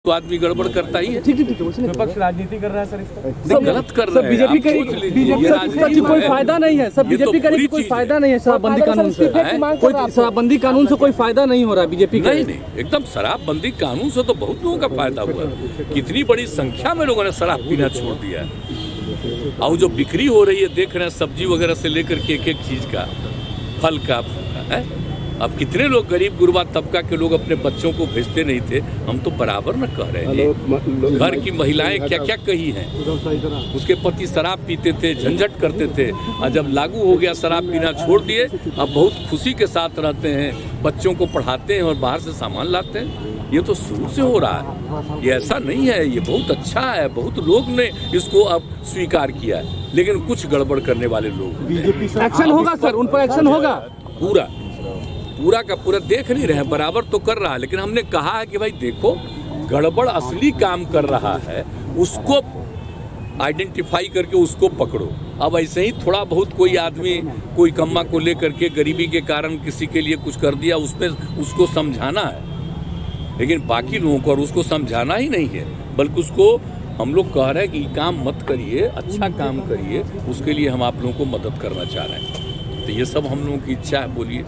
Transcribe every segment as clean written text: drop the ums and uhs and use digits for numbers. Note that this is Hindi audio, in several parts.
तो आदमी गड़बड़ करता ही है। ठीक विपक्ष राजनीति कर रहा है सर, सब गलत कर रहे हैं। बीजेपी करेगी कोई फायदा नहीं है, सब बीजेपी करेगी कोई फायदा नहीं है। शराबबंदी कानून से कोई शराबबंदी कानून से कोई फायदा नहीं हो रहा है बीजेपी का। नहीं, एकदम शराबबंदी कानून से तो बहुत लोगों का फायदा हुआ। कितनी बड़ी संख्या में लोगों ने शराब पीना छोड़ दिया है। और जो बिक्री हो रही है देख रहे हैं, सब्जी वगैरह से लेकर के एक चीज का, फल का है। अब कितने लोग गरीब गुरबा तबका के लोग अपने बच्चों को भेजते नहीं थे। हम तो बराबर न कह रहे हैं। घर की महिलाएं क्या क्या कही हैं, उसके पति शराब पीते थे, झंझट करते थे, और जब लागू हो गया शराब पीना छोड़ दिए, अब बहुत खुशी के साथ रहते हैं, बच्चों को पढ़ाते हैं और बाहर से सामान लाते हैं। ये तो शुरू से हो रहा है, ये ऐसा नहीं है। ये बहुत अच्छा है, बहुत लोग ने इसको अब स्वीकार किया है, लेकिन कुछ गड़बड़ करने वाले लोग। एक्शन होगा सर, उन पर एक्शन होगा। पूरा का पूरा देख नहीं रहे, बराबर तो कर रहा है, लेकिन हमने कहा है कि भाई देखो, गड़बड़ असली काम कर रहा है, उसको आइडेंटिफाई करके उसको पकड़ो। अब ऐसे ही थोड़ा बहुत कोई आदमी कोई कम्मा को लेकर के गरीबी के कारण किसी के लिए कुछ कर दिया, उसमें उसको समझाना है, लेकिन बाकी लोगों को और उसको समझाना ही नहीं है, बल्कि उसको हम लोग कह रहे हैं कि काम मत करिए, अच्छा काम करिए, उसके लिए हम आप लोगों को मदद करना चाह रहे हैं। तो ये सब हम लोगों की इच्छा है। बोलिए,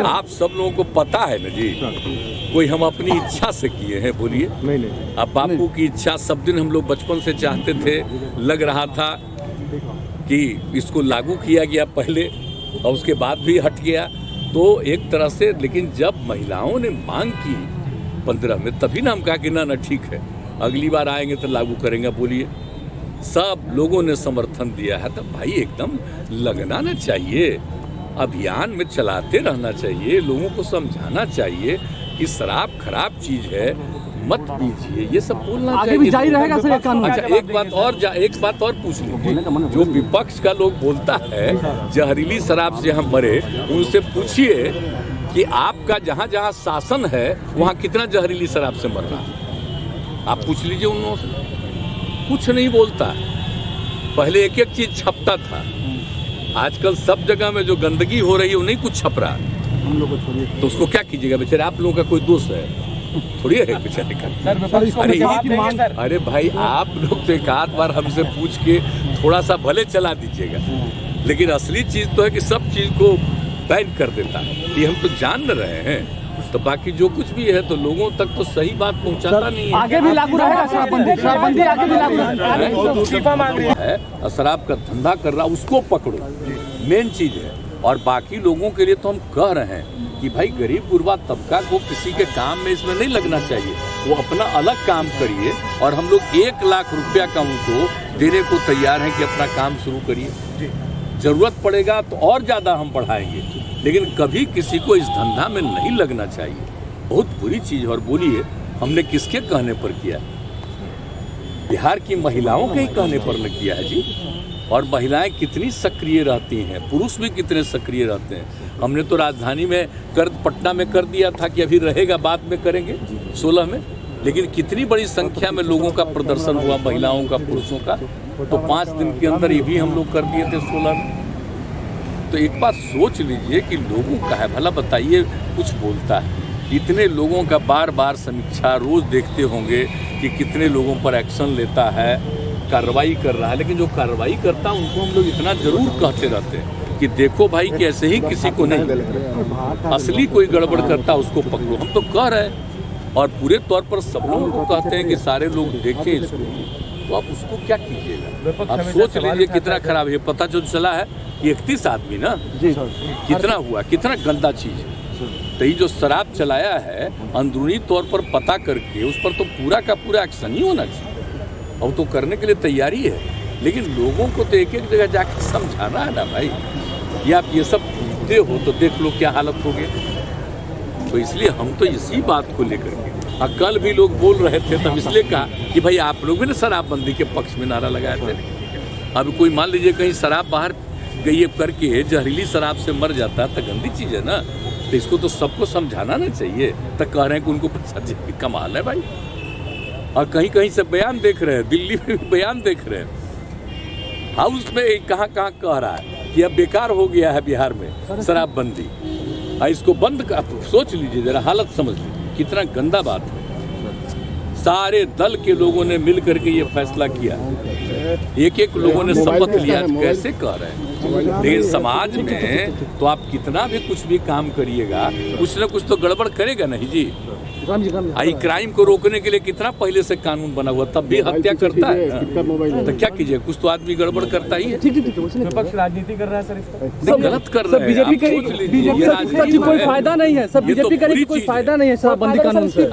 आप सब लोगों को पता है ना जी, कोई हम अपनी इच्छा से किए हैं? बोलिए, अब बापू की इच्छा सब दिन हम लोग बचपन से चाहते थे, लग रहा था कि इसको लागू किया गया पहले और उसके बाद भी हट गया, तो एक तरह से। लेकिन जब महिलाओं ने मांग की 15 में, तभी ना हम कहा कि ना ठीक है, अगली बार आएंगे तो लागू करेंगे। बोलिए, सब लोगों ने समर्थन दिया है, तो भाई एकदम लगना ना चाहिए, अभियान में चलाते रहना चाहिए, लोगों को समझाना चाहिए कि शराब खराब चीज है, मत पीजिए, ये सब बोलना आगे चाहिए। भी जारी रहेगा सर कानून। अच्छा, एक बात और पूछ लीजिए, जो विपक्ष का लोग बोलता है जहरीली शराब से हम मरे, उनसे पूछिए कि आपका जहाँ जहाँ शासन है वहाँ कितना जहरीली शराब से मर रहा है। आप पूछ लीजिए उन लोगों से, कुछ नहीं बोलता। पहले एक एक चीज छपता था, आजकल सब जगह में जो गंदगी हो रही है वो नहीं कुछ छप रहा। हम लोग को छोड़िए, तो उसको क्या कीजिएगा? बेचारे आप लोगों का कोई दोष है थोड़ी है बेचारे का। अरे भाई, आप लोग तो एक आध बार हमसे पूछ के थोड़ा सा भले चला दीजिएगा, लेकिन असली चीज तो है कि सब चीज को बैन कर देता है। ये हम तो जान रहे हैं, तो बाकी जो कुछ भी है तो लोगों तक तो सही बात पहुंचाता नहीं है। आगे भी लागू रहेगा शराबबंदी आगे भी लागू है। शराब का धंधा कर रहा उसको पकड़ो, मेन चीज है। और बाकी लोगों के लिए तो हम कह रहे हैं कि भाई गरीब गुरबा तबका को किसी के काम में इसमें नहीं लगना चाहिए, वो अपना अलग काम करिए, और हम लोग 1 लाख रुपया का उनको देने को तैयार हैं कि अपना काम शुरू करिए। जरूरत पड़ेगा तो और ज्यादा हम बढ़ाएंगे, लेकिन कभी किसी को इस धंधा में नहीं लगना चाहिए। बहुत बुरी चीज। और बोलिए, हमने किसके कहने पर किया? बिहार की महिलाओं के ही कहने पर न किया है जी। और महिलाएं कितनी सक्रिय रहती हैं, पुरुष भी कितने सक्रिय रहते हैं। हमने तो राजधानी में पटना में कर दिया था कि अभी रहेगा, बाद में करेंगे 16 में, लेकिन कितनी बड़ी संख्या में लोगों का प्रदर्शन हुआ, महिलाओं का, पुरुषों का। तो 5 दिन के अंदर ये भी हम लोग कर दिए थे 16 में। तो एक बात सोच लीजिए कि लोगों का है भला, बताइए, कुछ बोलता है। इतने लोगों का बार बार समीक्षा रोज देखते होंगे कि कितने लोगों पर एक्शन लेता है, कार्रवाई कर रहा है, लेकिन जो कार्रवाई करता है उनको हम लोग इतना जरूर कहते रहते हैं कि देखो भाई कि ऐसे ही किसी को नहीं, असली कोई गड़बड़ करता उसको पकड़ो। हम तो कह रहे हैं, और पूरे तौर पर सब लोगों को कहते हैं कि सारे लोग देखें इसको, तो आप उसको क्या कीजिएगा? आप सोच लीजिए कितना खराब है। पता जो चला है कि 31 आदमी ना कितना हुआ, कितना गंदा चीज है। तो ये जो शराब चलाया है अंदरूनी तौर पर पता करके, उस पर तो पूरा का पूरा एक्शन ही होना चाहिए, और तो करने के लिए तैयारी है। लेकिन लोगों को तो एक एक जगह जाकर समझाना है ना भाई, ये आप ये सब पूछते हो तो देख लो क्या हालत हो गई। तो इसलिए हम तो इसी बात को लेकर के, कल भी लोग बोल रहे थे, तब इसलिए कहा कि भाई आप लोग भी ना शराबबंदी के पक्ष में नारा लगाए थे। अब कोई मान लीजिए कहीं शराब बाहर गई करके जहरीली शराब से मर जाता है, तो गंदी चीज है ना, तो इसको तो सबको समझाना ना चाहिए। तो कह रहे हैं कि उनको पैसा कमाल है भाई। और कहीं कहीं से बयान देख रहे हैं, दिल्ली में भी बयान देख रहे हैं, हाउस में कहाँ कह रहा है कि अब बेकार हो गया है बिहार में शराबबंदी, इसको बंद कर। सोच लीजिए जरा, हालत समझ लीजिए। कितना गंदा बात है। सारे दल के लोगों ने मिल करके ये फैसला किया, एक एक लोगों ने शपथ लिया, कैसे कह रहे हैं। लेकिन समाज में तो आप कितना भी कुछ भी काम करिएगा, कुछ न कुछ तो गड़बड़ करेगा नहीं जी। आई क्राइम को रोकने के लिए कितना पहले से कानून बना हुआ, तब भी हत्या करता है तो क्या कीजिए, कुछ तो आदमी गड़बड़ करता ही है। विपक्ष राजनीति कर रहा है सर, गलत कर रहे हैं। बीजेपी करेगी कोई फायदा नहीं है, सब बीजेपी करेगी कोई फायदा नहीं है शराबबंदी कानून से,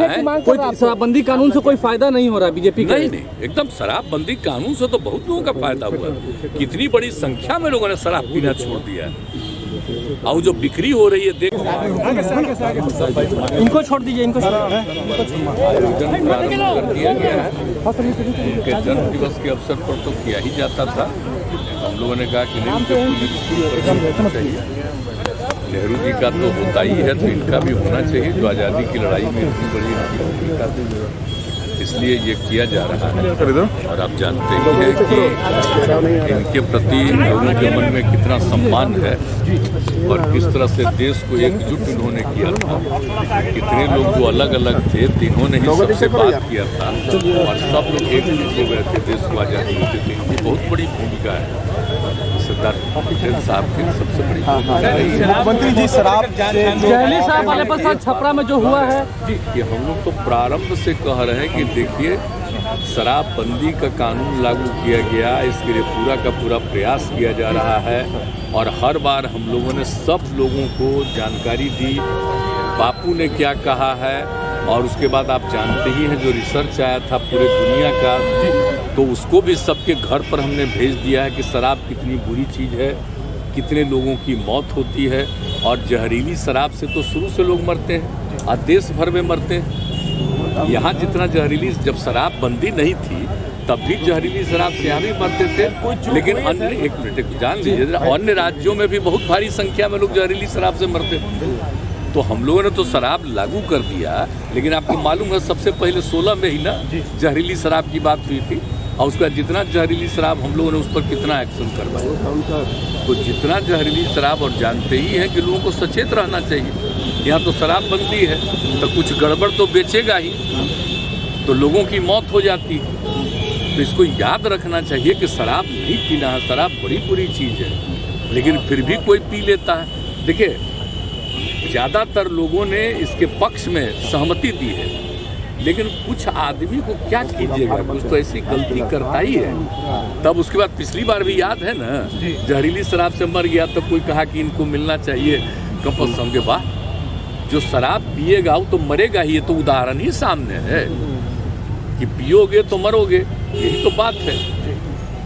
कोई शराबबंदी कानून से कोई फायदा नहीं हो रहा बीजेपी का। नहीं, एकदम शराबबंदी कानून से तो बहुत लोगों का फायदा हुआ, कितनी बड़ी संख्या में लोगों ने शराब पीना छोड़ दिया है। और जो बिक्री हो रही है देख, इनको छोड़ दीजिए, इनको आयोजन प्रारंभ कर दिया गया है। उनके जन्म दिवस के अवसर पर तो किया ही जाता था, हम लोगों ने कहा कि नहीं, चाहिए। नेहरू जी का तो होता ही है, तो इनका भी होना चाहिए, जो आज़ादी की लड़ाई में इतनी बड़ी इनकी भूमिका थी, इसलिए ये किया जा रहा है। और आप जानते ही हैं कि इनके प्रति लोगों के मन में कितना सम्मान है और किस तरह से देश को एकजुट इन्होंने किया था। कितने लोग जो अलग अलग थे, इन्होंने ही सबसे बात किया था और सब लोग एकजुट हो गए थे, देश को आज़ादी देते थे। ये बहुत बड़ी भूमिका है सरदार पटेल साहब की, सबसे बड़ी भूमिका रही है। मुख्यमंत्री जी शराब जहली साहब वाले पर साथ छपरा में जो हुआ है कि हम लोग तो प्रारंभ से कह रहे हैं कि देखिए, शराबबंदी का कानून लागू किया गया, इसके लिए पूरा का पूरा प्रयास किया जा रहा है और हर बार हम लोगों ने सब लोगों को जानकारी दी, बापू ने क्या कहा है। और उसके बाद आप जानते ही हैं जो रिसर्च आया था पूरे दुनिया का, तो उसको भी सबके घर पर हमने भेज दिया है कि शराब कितनी बुरी चीज़ है, कितने लोगों की मौत होती है। और जहरीली शराब से तो शुरू से लोग मरते हैं और देश भर में मरते हैं। यहाँ जितना जहरीली, जब शराब बंदी नहीं थी तब भी जहरीली शराब से यहाँ भी मरते थे, लेकिन अन्य एक मिनट जान लीजिए, अन्य राज्यों में भी बहुत भारी संख्या में लोग जहरीली शराब से मरते हैं। तो हम लोगों ने तो शराब लागू कर दिया, लेकिन आपको मालूम है सबसे पहले 16 में ही ना जहरीली शराब की बात हुई थी और उसका जितना जहरीली शराब हम लोगों ने उस पर कितना एक्शन करवाया। तो जितना जहरीली शराब, और जानते ही हैं कि लोगों को सचेत रहना चाहिए, यहाँ तो शराब बंदी है तो कुछ गड़बड़ तो बेचेगा ही, तो लोगों की मौत हो जाती है। तो इसको याद रखना चाहिए कि शराब नहीं पीना है, शराब बड़ी बुरी चीज़ है, लेकिन फिर भी कोई पी लेता है। देखिए, ज़्यादातर लोगों ने इसके पक्ष में सहमति दी है, लेकिन कुछ आदमी को क्या कीजिएगा, कुछ तो ऐसी गलती करता ही है। तब उसके बाद पिछली बार भी याद है ना, जहरीली शराब से मर गया तो कोई कहा कि इनको मिलना चाहिए कंपस। समझे, वाह, जो शराब पिएगा वो तो मरेगा ही, ये तो उदाहरण ही सामने है कि पियोगे तो मरोगे, यही तो बात है।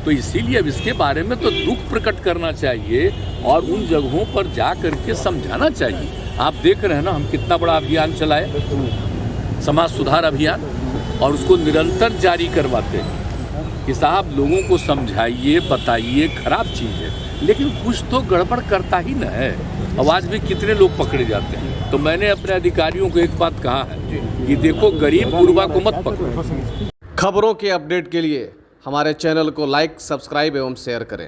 तो इसीलिए अब इसके बारे में तो दुख प्रकट करना चाहिए और उन जगहों पर जा करके समझाना चाहिए। आप देख रहे हैं ना, हम कितना बड़ा अभियान चलाए, समाज सुधार अभियान, और उसको निरंतर जारी करवाते हैं कि साहब लोगों को समझाइए, बताइए, खराब चीज़ है, लेकिन कुछ तो गड़बड़ करता ही न है। आवाज़ भी कितने लोग पकड़े जाते हैं। तो मैंने अपने अधिकारियों को एक बात कहा है कि देखो, गरीब गुरबा को मत पकड़ो। खबरों के अपडेट के लिए हमारे चैनल को लाइक, सब्सक्राइब एवं शेयर करें।